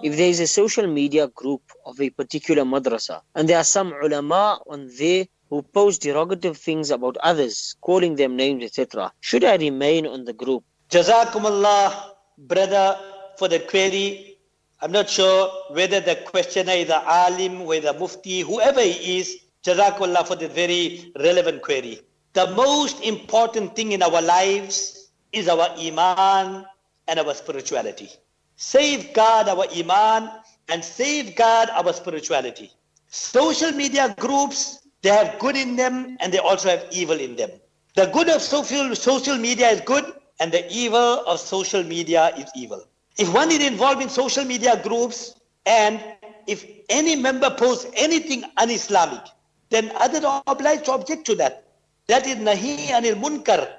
If there is a social media group of a particular madrasa and there are some ulama on there who post derogative things about others, calling them names, etc., should I remain on the group? Jazakumullah, brother, for the query. I'm not sure whether the questioner is the alim, whether mufti, whoever he is. Jazakumullah for the very relevant query. The most important thing in our lives is our iman and our spirituality. Safeguard our iman and safeguard our spirituality. Social media groups, they have good in them and they also have evil in them. The good of social media is good and the evil of social media is evil. If one is involved in social media groups and if any member posts anything un-Islamic, then others are obliged to object to that. That is nahi anil munkar.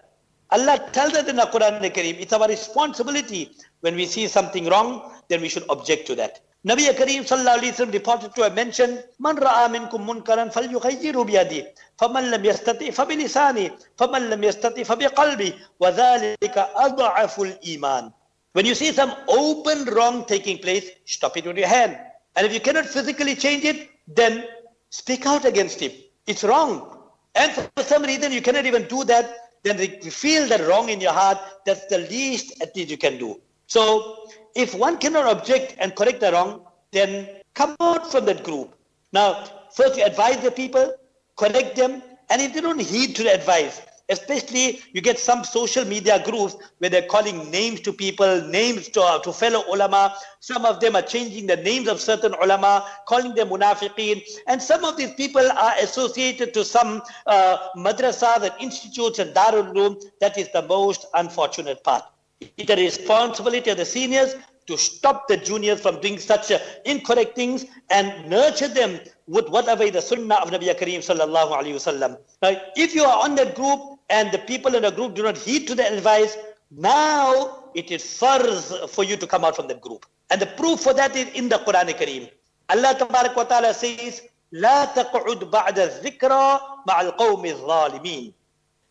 Allah tells us in the Quran al-Kareem, it's our responsibility. When we see something wrong, then we should object to that. Nabi Kareem sallallahu alaihi wasallam reported to have mentioned, "Man ra'a minkum munkaran falyughayyirhu biyadihi, faman lam yastati' fa bilisani, faman lam yastati' fa biqalbi, wa dhalika ad'aful iman." When you see some open wrong taking place, stop it with your hand. And if you cannot physically change it, then speak out against it. It's wrong. And for some reason you cannot even do that, then you feel the wrong in your heart. That's the least at least you can do. So if one cannot object and correct the wrong, then come out from that group. Now, first you advise the people, correct them, and if they don't heed to the advice, especially you get some social media groups where they're calling names to people, names to fellow ulama. Some of them are changing the names of certain ulama, calling them munafiqeen. And some of these people are associated to some madrasas and institutes and darul uloom. That is the most unfortunate part. It's the responsibility of the seniors to stop the juniors from doing such incorrect things and nurture them with whatever is the sunnah of Nabi Kareem sallallahu alaihi wasallam. Now, if you are on that group and the people in the group do not heed to the advice, now it is farz for you to come out from that group. And the proof for that is in the Quran Kareem. Allah Tabarak wa Ta'ala says, "La taq'ud ba'da dhikra ma'al qawmi dhalimin."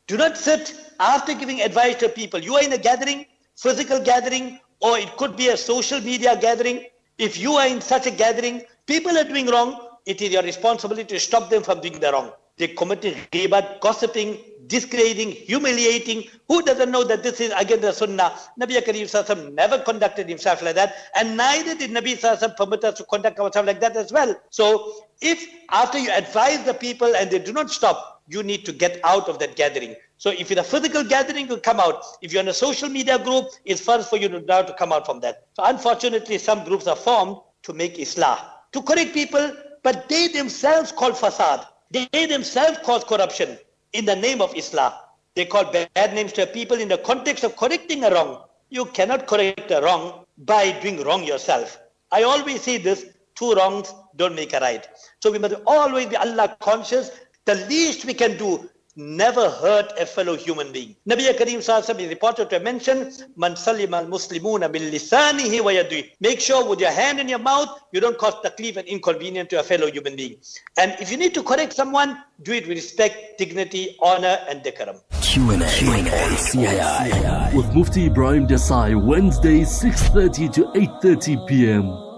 Do not sit after giving advice to people. You are in a gathering, physical gathering, or it could be a social media gathering. If you are in such a gathering, people are doing wrong, it is your responsibility to stop them from doing the wrong. They committed ghibat, gossiping, disgrading, humiliating. Who doesn't know that this is against the sunnah? Nabi Kareem Sallallahu never conducted himself like that, and neither did Nabi Sallallahu permit us to conduct ourselves like that as well. So if after you advise the people and they do not stop, you need to get out of that gathering. So if it's a physical gathering, you come out. If you're in a social media group, it's first for you now to come out from that. So unfortunately, some groups are formed to make islah, to correct people, but they themselves call fasad. They themselves cause corruption in the name of Islam. They call bad names to people in the context of correcting a wrong. You cannot correct a wrong by doing wrong yourself. I always say this, two wrongs don't make a right. So we must always be Allah conscious. The least we can do, never hurt a fellow human being. Nabi Kareem Sallallahu is reported to mention, "Man salima al-muslimuna bil lisanihi wa yadihi." Make sure with your hand in your mouth, you don't cause taklif and inconvenience to a fellow human being. And if you need to correct someone, do it with respect, dignity, honor, and decorum. Q&A on CII with Mufti Ebrahim Desai, Wednesday 6:30 to 8:30 p.m.